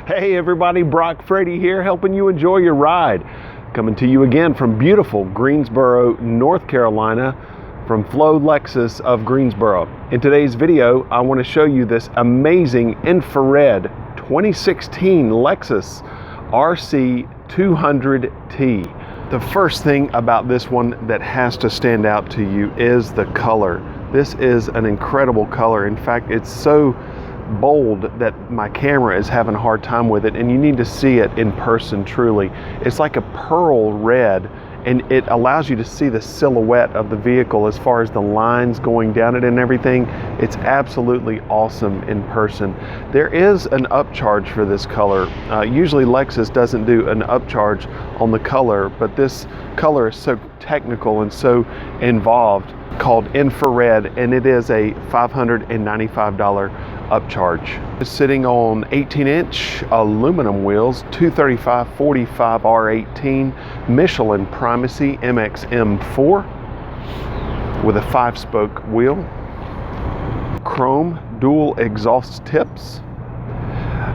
Hey everybody, Brock Frady here, helping you enjoy your ride. Coming to you again from beautiful Greensboro, North Carolina, from Flo Lexus of Greensboro. In today's video, I want to show you this amazing infrared 2016 Lexus RC200t. The first thing about this one that has to stand out to you is the color. This is an incredible color. In fact, it's so bold that my camera is having a hard time with it, and you need to see it in person truly. It's like a pearl red, and it allows you to see the silhouette of the vehicle as far as the lines going down it and everything. It's absolutely awesome in person. There is an upcharge for this color. Usually Lexus doesn't do an upcharge on the color, but this color is so technical and so involved, called infrared, and it is a $595 upcharge. It's sitting on 18-inch aluminum wheels, 235/45 R18 Michelin Primacy MXM4 with a 5-spoke wheel, chrome dual exhaust tips.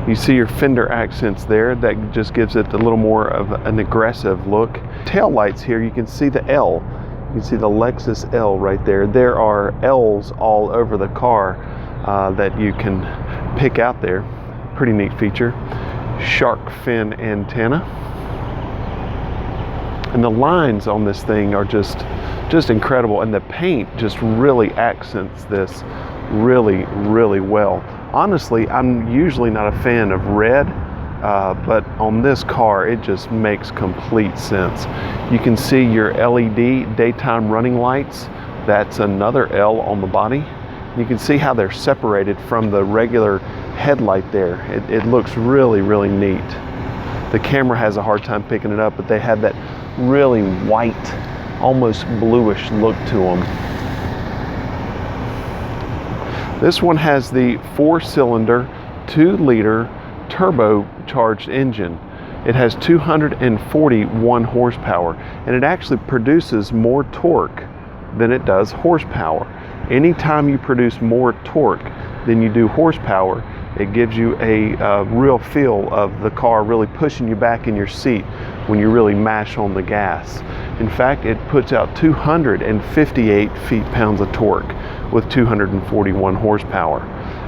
You see your fender accents there. That just gives it a little more of an aggressive look. Tail lights here, you can see the L. You can see the Lexus L right there. There are L's all over the car that you can pick out there. Pretty neat feature. Shark fin antenna. And the lines on this thing are just incredible, and the paint just really accents this really well. Honestly, I'm usually not a fan of red, but on this car it just makes complete sense. You can see your LED daytime running lights. That's another L on the body. You can see how they're separated from the regular headlight there. It looks really neat. The camera has a hard time picking it up, but they have that really white, almost bluish look to them. This one has the 4-cylinder, 2-liter turbocharged engine. It has 241 horsepower, and it actually produces more torque than it does horsepower. Anytime you produce more torque than you do horsepower, it gives you a real feel of the car really pushing you back in your seat when you really mash on the gas. In fact, it puts out 258 feet-pounds of torque with 241 horsepower.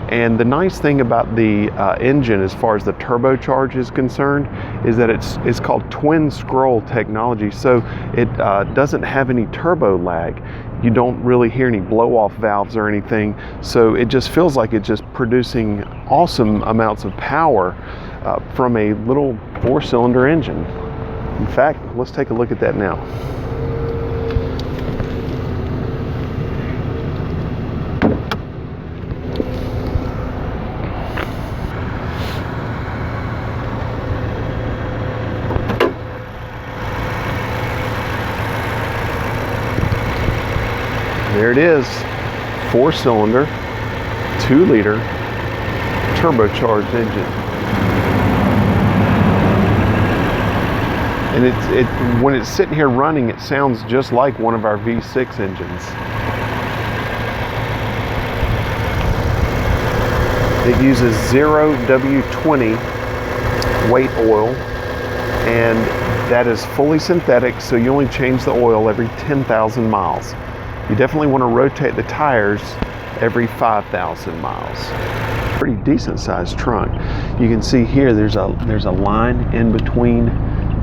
And the nice thing about the engine as far as the turbocharge is concerned is that it's called twin scroll technology, so it doesn't have any turbo lag. You don't really hear any blow-off valves or anything, so it just feels like it's just producing awesome amounts of power from a little 4-cylinder engine. In fact, let's take a look at that now. There it is, 4-cylinder, 2-liter turbocharged engine. And when it's sitting here running, it sounds just like one of our V6 engines. It uses 0 W20 weight oil, and that is fully synthetic, so you only change the oil every 10,000 miles. You definitely want to rotate the tires every 5,000 miles. Pretty decent sized trunk. You can see here there's a line in between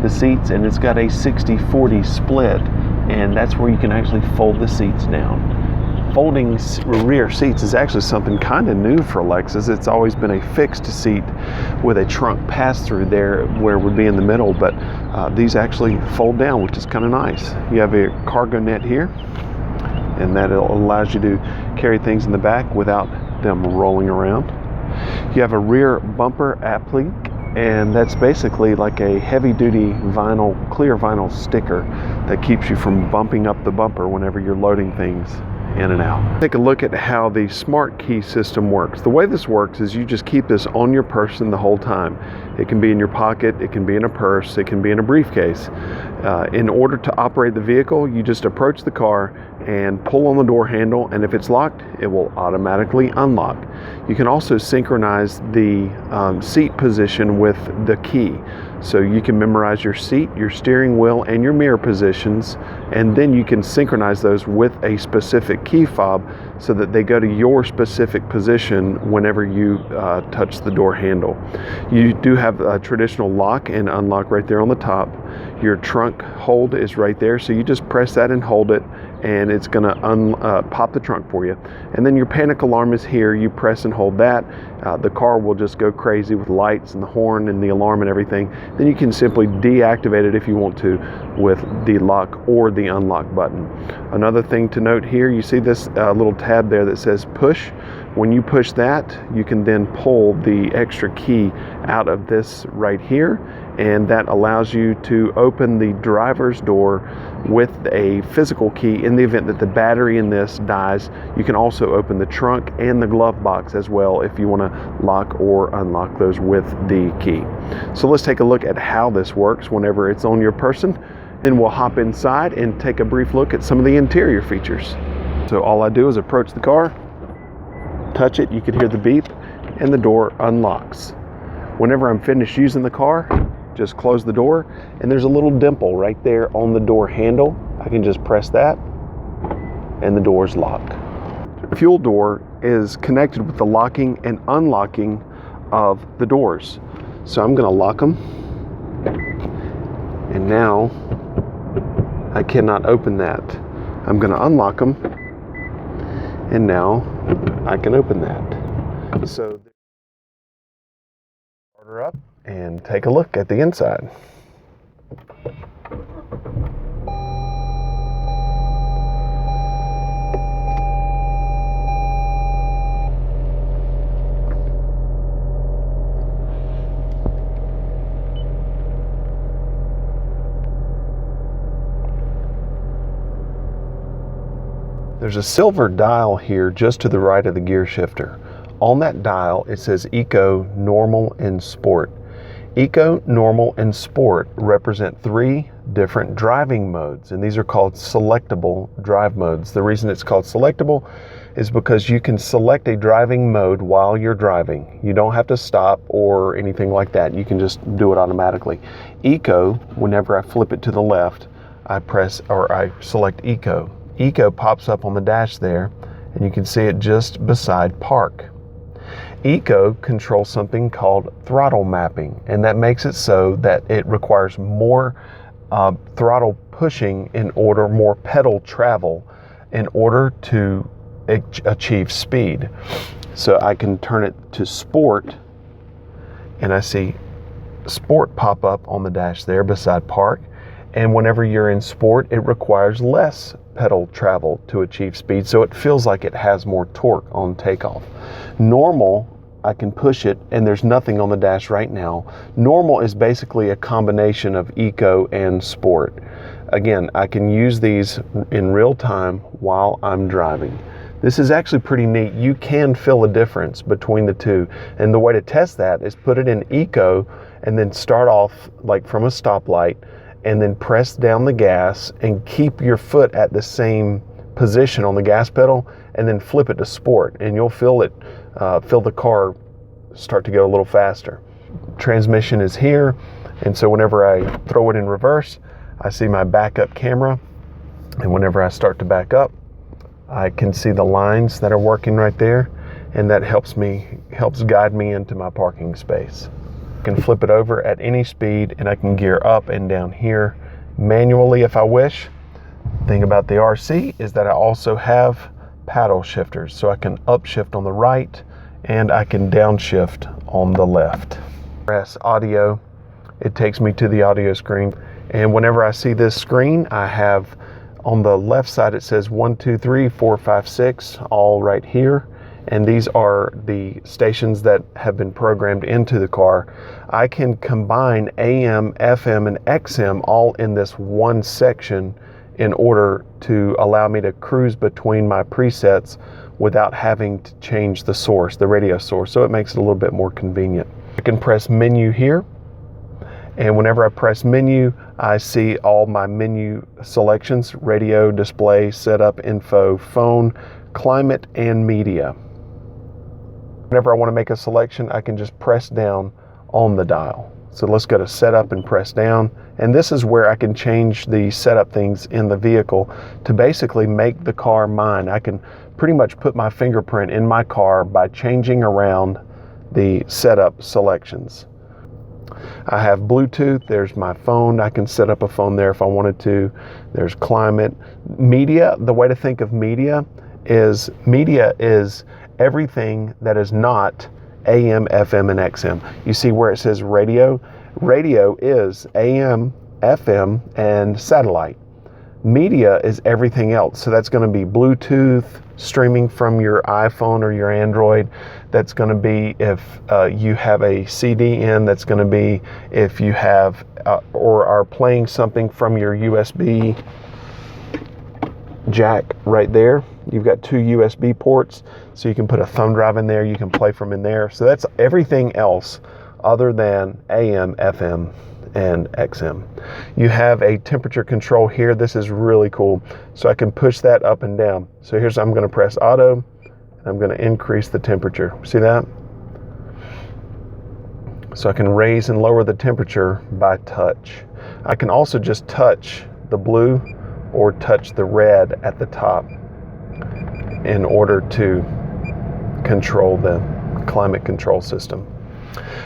the seats, and it's got a 60/40 split, and that's where you can actually fold the seats down. Folding rear seats is actually something kind of new for Lexus. It's always been a fixed seat with a trunk pass-through there where it would be in the middle, but these actually fold down, which is kind of nice. You have a cargo net here, and that allows you to carry things in the back without them rolling around. You have a rear bumper applique, and that's basically like a heavy-duty vinyl, clear vinyl sticker that keeps you from bumping up the bumper whenever you're loading things in and out. Take a look at how the smart key system works. The way this works is you just keep this on your person the whole time. It can be in your pocket, it can be in a purse, it can be in a briefcase. In order to operate the vehicle, you just approach the car and pull on the door handle, and if it's locked, it will automatically unlock. You can also synchronize the seat position with the key. So you can memorize your seat, your steering wheel, and your mirror positions, and then you can synchronize those with a specific key fob so that they go to your specific position whenever you touch the door handle. You do have a traditional lock and unlock right there on the top. Your trunk hold is right there, so you just press that and hold it, and it's going to pop the trunk for you. And then your panic alarm is here. You press and hold that. The car will just go crazy with lights and the horn and the alarm and everything. Then you can simply deactivate it if you want to with the lock or the unlock button. Another thing to note here, you see this little tab there that says push. When you push that, you can then pull the extra key out of this right here, and that allows you to open the driver's door with a physical key. In the event that the battery in this dies, you can also open the trunk and the glove box as well if you want to lock or unlock those with the key. So let's take a look at how this works whenever it's on your person. Then we'll hop inside and take a brief look at some of the interior features. So all I do is approach the car, touch it, you can hear the beep, and the door unlocks. Whenever I'm finished using the car, just close the door, and there's a little dimple right there on the door handle. I can just press that, and the door's locked. The fuel door is connected with the locking and unlocking of the doors. So I'm going to lock them, and now I cannot open that. I'm going to unlock them, and now I can open that. So start her up and take a look at the inside. There's a silver dial here just to the right of the gear shifter. On that dial, it says Eco, Normal, and Sport. Eco, Normal, and Sport represent 3 different driving modes, and these are called selectable drive modes. The reason it's called selectable is because you can select a driving mode while you're driving. You don't have to stop or anything like that. You can just do it automatically. Eco, whenever I flip it to the left, I select Eco. Eco pops up on the dash there, and you can see it just beside Park. Eco controls something called throttle mapping, and that makes it so that it requires more throttle pushing more pedal travel in order to achieve speed. So I can turn it to Sport, and I see Sport pop up on the dash there beside Park. And whenever you're in Sport, it requires less pedal travel to achieve speed, so it feels like it has more torque on takeoff. Normal, I can push it, and there's nothing on the dash right now. Normal is basically a combination of Eco and Sport. Again, I can use these in real time while I'm driving. This is actually pretty neat. You can feel a difference between the two, and the way to test that is put it in Eco and then start off like from a stoplight, and then press down the gas and keep your foot at the same position on the gas pedal, and then flip it to Sport, and you'll feel it, feel the car start to go a little faster. Transmission is here, and so whenever I throw it in reverse, I see my backup camera, and whenever I start to back up, I can see the lines that are working right there, and that helps guide me into my parking space. I can flip it over at any speed, and I can gear up and down here manually if I wish. The thing about the RC is that I also have paddle shifters, so I can upshift on the right and I can downshift on the left. Press audio, it takes me to the audio screen, and whenever I see this screen, I have on the left side it says 1, 2, 3, 4, 5, 6 all right here. And these are the stations that have been programmed into the car. I can combine AM, FM, and XM all in this one section in order to allow me to cruise between my presets without having to change the source, the radio source. So it makes it a little bit more convenient. I can press menu here, and whenever I press menu, I see all my menu selections: radio, display, setup, info, phone, climate, and media. Whenever I want to make a selection, I can just press down on the dial. So let's go to setup and press down. And this is where I can change the setup things in the vehicle to basically make the car mine. I can pretty much put my fingerprint in my car by changing around the setup selections. I have Bluetooth, there's my phone, I can set up a phone there if I wanted to. There's climate. Media, the way to think of media is everything that is not AM, FM, and XM. You see where it says radio? Radio is AM, FM, and satellite. Media is everything else. So that's going to be Bluetooth, streaming from your iPhone or your Android. That's going to be if you have a CD in. That's going to be if you have or are playing something from your USB jack right there. You've got two USB ports, so you can put a thumb drive in there. You can play from in there. So that's everything else other than AM, FM, and XM. You have a temperature control here. This is really cool. So I can push that up and down. So here's, I'm going to press auto, and I'm going to increase the temperature. See that? So I can raise and lower the temperature by touch. I can also just touch the blue or touch the red at the top in order to control the climate control system.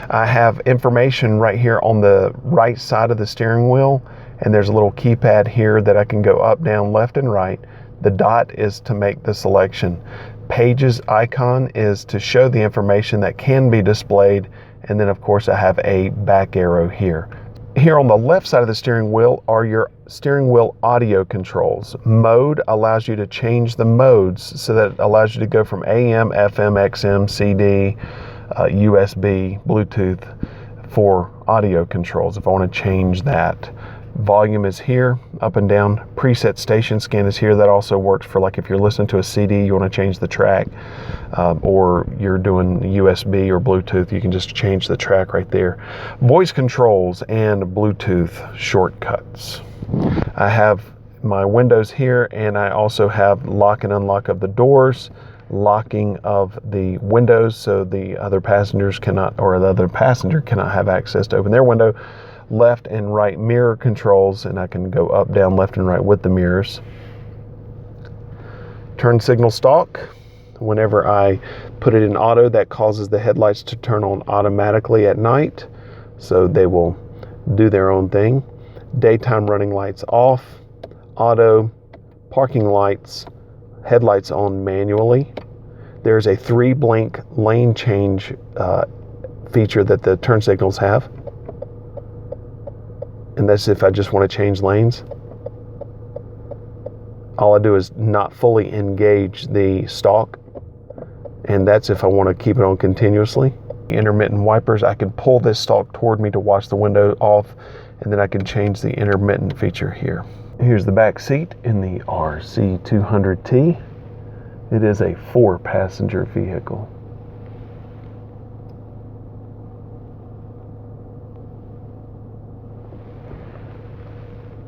I have information right here on the right side of the steering wheel, and there's a little keypad here that I can go up, down, left, and right. The dot is to make the selection. Pages icon is to show the information that can be displayed, and then of course I have a back arrow here. Here on the left side of the steering wheel are your steering wheel audio controls. Mode allows you to change the modes, so that it allows you to go from AM, FM, XM, CD, USB, Bluetooth for audio controls if I want to change that. Volume is here, up and down. Preset station scan is here. That also works for like if you're listening to a CD, you want to change the track, or you're doing USB or Bluetooth, you can just change the track right there. Voice controls and Bluetooth shortcuts. I have my windows here, and I also have lock and unlock of the doors, locking of the windows so the other passengers cannot, or the other passenger cannot have access to open their window. Left and right mirror controls, and I can go up, down, left, and right with the mirrors. Turn signal stalk. Whenever I put it in auto, that causes the headlights to turn on automatically at night, so they will do their own thing. Daytime running lights off. Auto. Parking lights, headlights on manually. There's a 3-blink lane change feature that the turn signals have. And that's if I just want to change lanes. All I do is not fully engage the stalk, and that's if I want to keep it on continuously. Intermittent wipers, I can pull this stalk toward me to wash the window off, and then I can change the intermittent feature here. Here's the back seat in the RC200t. It is a 4-passenger vehicle.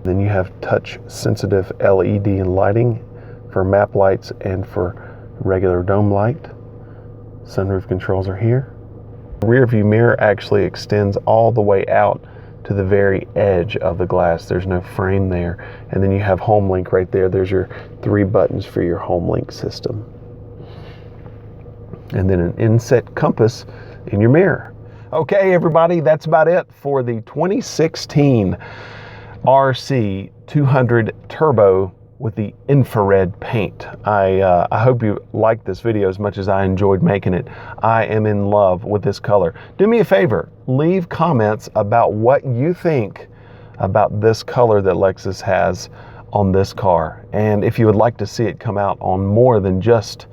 Then you have touch sensitive LED and lighting for map lights and for regular dome light. Sunroof controls are here. The rear view mirror actually extends all the way out to the very edge of the glass. There's no frame there. And then you have home link right there. There's your 3 buttons for your home link system. And then an inset compass in your mirror. Okay, everybody, that's about it for the 2016 RC200 Turbo with the infrared paint. I hope you liked this video as much as I enjoyed making it. I am in love with this color. Do me a favor, leave comments about what you think about this color that Lexus has on this car, and if you would like to see it come out on more than just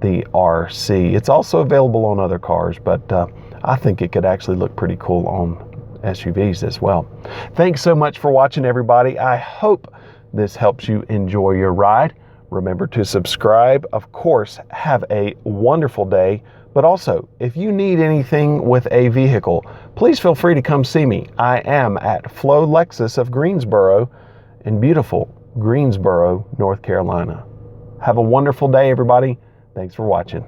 the RC. It's also available on other cars, but I think it could actually look pretty cool on SUVs as well. Thanks so much for watching, everybody. I hope this helps you enjoy your ride. Remember to subscribe. Of course, have a wonderful day. But also, if you need anything with a vehicle, please feel free to come see me. I am at Flo Lexus of Greensboro in beautiful Greensboro, North Carolina. Have a wonderful day, everybody. Thanks for watching.